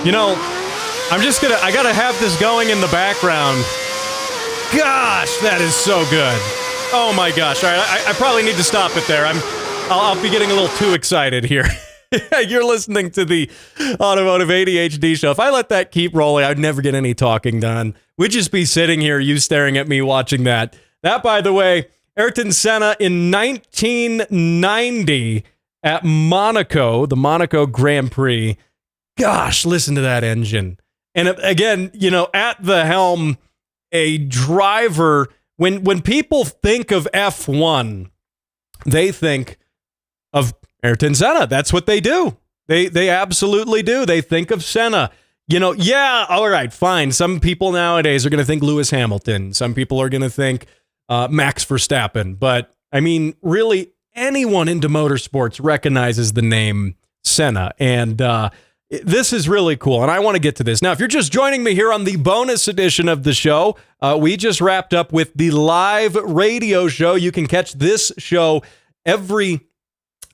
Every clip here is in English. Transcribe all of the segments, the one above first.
You know, I gotta have this going in the background. Gosh, that is so good. Oh my gosh. All right, I probably need to stop it there. I'll be getting a little too excited here. You're listening to the Automotive ADHD show. If I let that keep rolling, I'd never get any talking done. We'd just be sitting here, you staring at me watching that. That, by the way, Ayrton Senna in 1990 at Monaco, the Monaco Grand Prix. Gosh, listen to that engine. And again, you know, at the helm, a driver, when people think of F1, they think of Ayrton Senna. That's what they do. They absolutely do. They think of Senna. You know, yeah, all right, fine. Some people nowadays are going to think Lewis Hamilton. Some people are going to think Max Verstappen. But, I mean, really, anyone into motorsports recognizes the name Senna. And this is really cool, and I want to get to this. Now, if you're just joining me here on the bonus edition of the show, we just wrapped up with the live radio show. You can catch this show every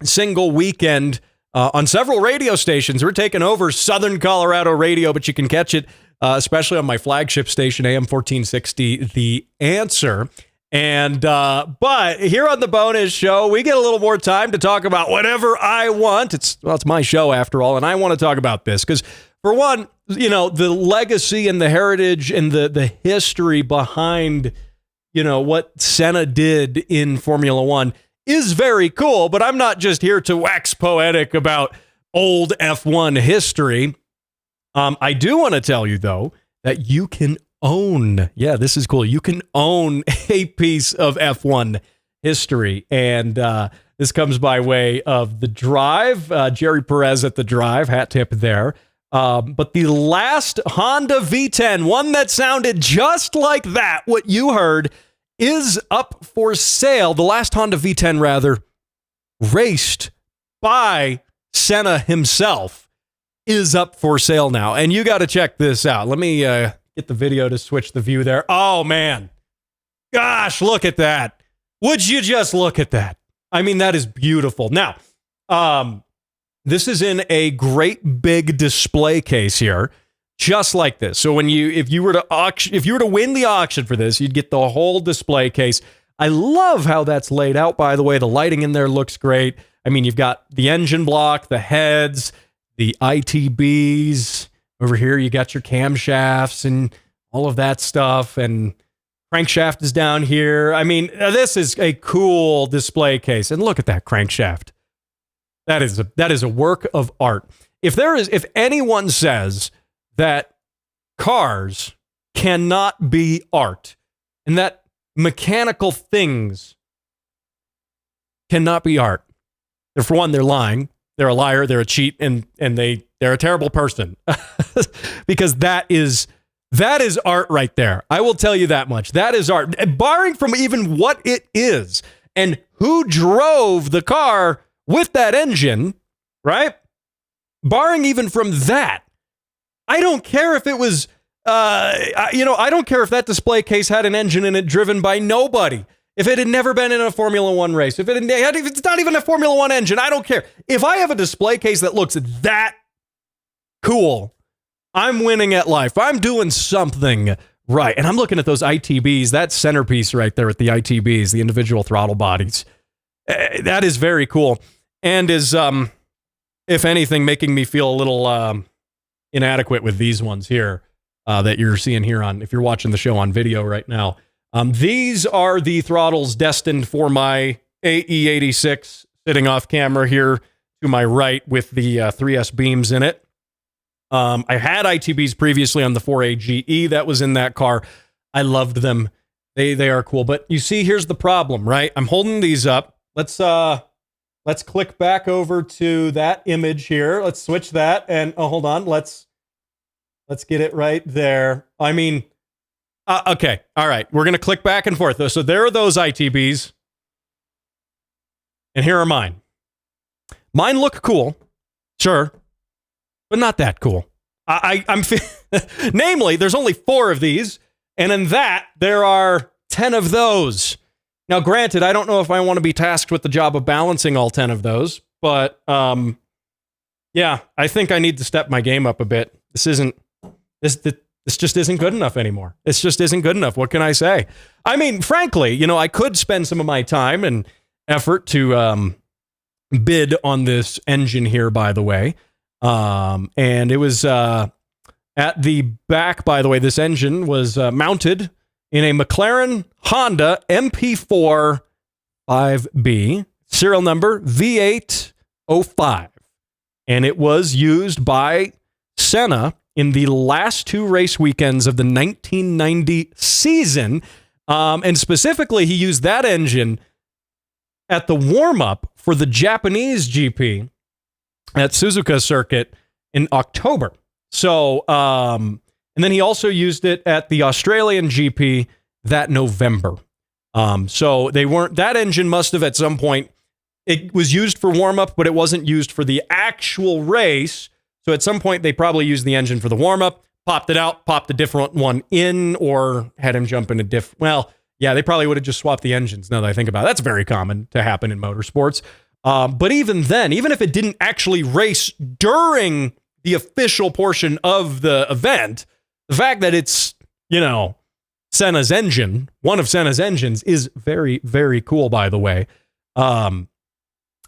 single weekend on several radio stations. We're taking over Southern Colorado radio, but you can catch it especially on my flagship station, AM 1460, The Answer. And but here on the bonus show, we get a little more time to talk about whatever I want. It's my show after all, and I want to talk about this because, for one, you know, the legacy and the heritage and the history behind, you know, what Senna did in Formula One is very cool. But I'm not just here to wax poetic about old F1 history. I do want to tell you, though, that you can own, yeah, this is cool. You can own a piece of F1 history. And this comes by way of The Drive, Jerry Perez at The Drive, hat tip there. But the last Honda V10, one that sounded just like that, what you heard, is up for sale. The last Honda V10, rather, raced by Senna himself, is up for sale now. And you got to check this out. Let me get the video to switch the view there. Oh, man. Gosh, look at that. Would you just look at that? I mean, that is beautiful. Now, this is in a great big display case here, just like this. So if you were to win the auction for this, you'd get the whole display case. I love how that's laid out, by the way. The lighting in there looks great. I mean, you've got the engine block, the heads, the ITBs. Over here, you got your camshafts and all of that stuff, and crankshaft is down here. I mean, this is a cool display case, and look at that crankshaft. That is a work of art. If anyone says that cars cannot be art, and that mechanical things cannot be art, for one, they're lying. They're a liar, they're a cheat, and they're a terrible person. Because that is art right there. I will tell you that much. That is art. Barring from even what it is and who drove the car with that engine, right? Barring even from that, I don't care if it was, I don't care if that display case had an engine in it driven by nobody. If it had never been in a Formula One race, if it's not even a Formula One engine, I don't care. If I have a display case that looks that cool, I'm winning at life. I'm doing something right. And I'm looking at those ITBs, that centerpiece right there at the ITBs, the individual throttle bodies. That is very cool. And is, if anything, making me feel a little inadequate with these ones here that you're seeing here if you're watching the show on video right now. These are the throttles destined for my AE86 sitting off camera here to my right with the 3S beams in it. I had ITBs previously on the 4AGE that was in that car. I loved them. They are cool. But you see, here's the problem, right? I'm holding these up. Let's click back over to that image here. Let's switch that. And hold on. Let's get it right there. I mean, okay. All right. We're going to click back and forth. So there are those ITBs. And here are mine. Mine look cool. Sure. But not that cool. Namely, there's only 4 of these, and in that, there are 10 of those. Now, granted, I don't know if I want to be tasked with the job of balancing all 10 of those, but yeah, I think I need to step my game up a bit. this isn't this just isn't good enough anymore. This just isn't good enough. What can I say? I mean, frankly, I could spend some of my time and effort to bid on this engine here, by the way. And it was at the back, by the way, this engine was mounted in a McLaren Honda MP4 5B, serial number V805. And it was used by Senna in the last two race weekends of the 1990 season. And specifically, he used that engine at the warm-up for the Japanese GP at Suzuka Circuit in October. So, and then he also used it at the Australian GP that November. So that engine must have at some point, it was used for warm-up, but it wasn't used for the actual race. So at some point, they probably used the engine for the warm-up, popped it out, popped a different one in, or had him jump in a they probably would have just swapped the engines, now that I think about it. That's very common to happen in motorsports. But even then, even if it didn't actually race during the official portion of the event, the fact that it's, Senna's engine, one of Senna's engines, is very, very cool, by the way.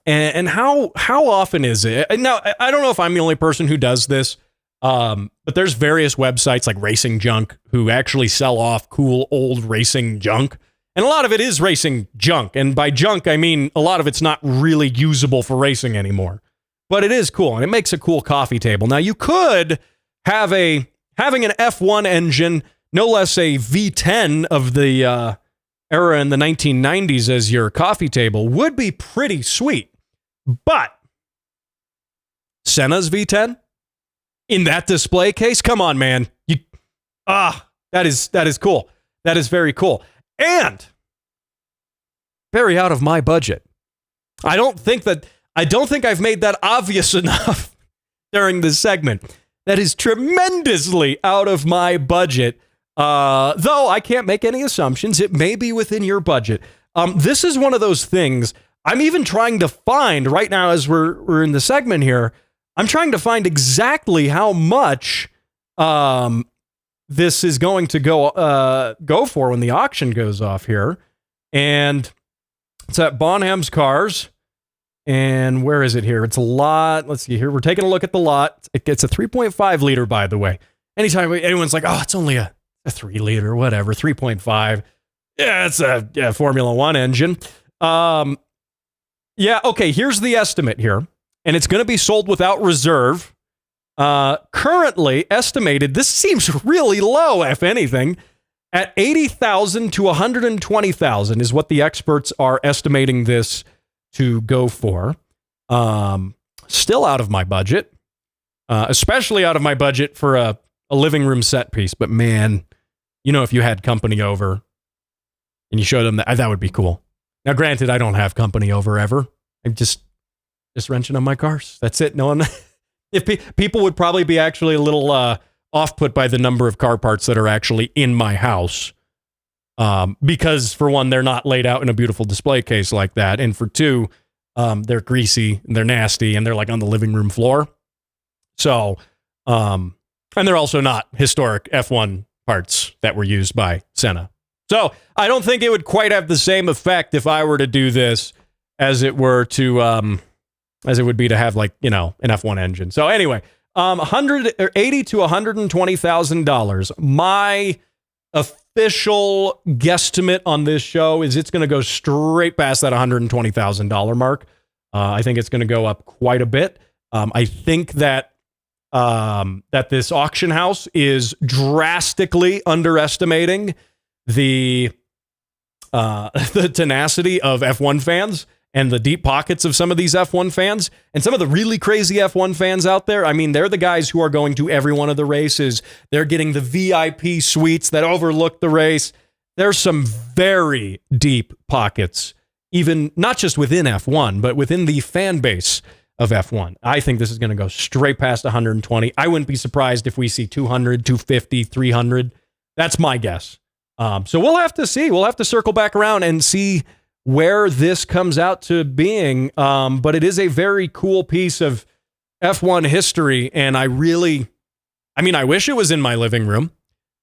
And how often is it? Now, I don't know if I'm the only person who does this, but there's various websites like Racing Junk who actually sell off cool old racing junk. And a lot of it is racing junk. And by junk, I mean a lot of it's not really usable for racing anymore. But it is cool, and it makes a cool coffee table. Now, you could have having an F1 engine, no less a V10 of the era in the 1990s as your coffee table would be pretty sweet. But Senna's V10 in that display case, come on, man. That is cool. That is very cool. And very out of my budget. I don't think I've made that obvious enough during this segment. That is tremendously out of my budget. Though I can't make any assumptions. It may be within your budget. This is one of those things I'm even trying to find right now as we're in the segment here. I'm trying to find exactly how much this is going to go for when the auction goes off here. And it's at Bonham's Cars. And where is it here? It's a lot. Let's see here. We're taking a look at the lot. It's a 3.5 liter, by the way. Anytime anyone's like, it's only a 3 liter, whatever, 3.5. Yeah, it's a Formula One engine. Okay, here's the estimate here. And it's going to be sold without reserve. Currently estimated, this seems really low, if anything, at $80,000 to $120,000 is what the experts are estimating this to go for. Still out of my budget, especially out of my budget for a living room set piece. But man, if you had company over and you showed them that would be cool. Now, granted, I don't have company over ever. I'm just wrenching on my cars. That's it. No one. If people would probably be actually a little off-put by the number of car parts that are actually in my house. Because for one, they're not laid out in a beautiful display case like that. And for two, they're greasy, and they're nasty, and they're like on the living room floor. So, and they're also not historic F1 parts that were used by Senna. So I don't think it would quite have the same effect if I were to do this as it would be to have an F1 engine. So anyway, $80,000 to $120,000. My official guesstimate on this show is it's going to go straight past that $120,000 mark. I think it's going to go up quite a bit. I think that this auction house is drastically underestimating the tenacity of F1 fans and the deep pockets of some of these F1 fans and some of the really crazy F1 fans out there. I mean, they're the guys who are going to every one of the races. They're getting the VIP suites that overlook the race. There's some very deep pockets, even not just within F1, but within the fan base of F1. I think this is going to go straight past 120. I wouldn't be surprised if we see 200, 250, 300. That's my guess. So we'll have to see. We'll have to circle back around and see where this comes out to being. But it is a very cool piece of F1 history, and I I mean, I wish it was in my living room.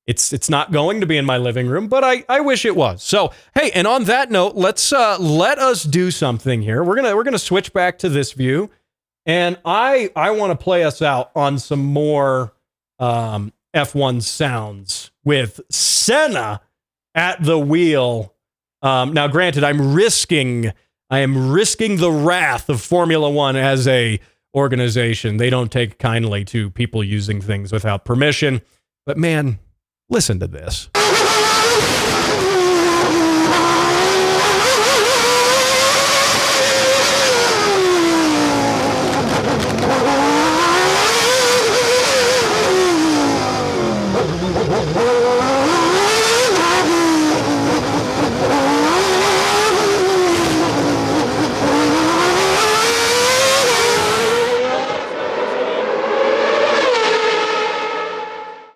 It's not going to be in my living room, but I wish it was. So, hey, and on that note, let us do something here. We're gonna switch back to this view, and I want to play us out on some more F1 sounds with Senna at the wheel. Now, granted, I am risking the wrath of Formula One as a organization. They don't take kindly to people using things without permission. But man, listen to this.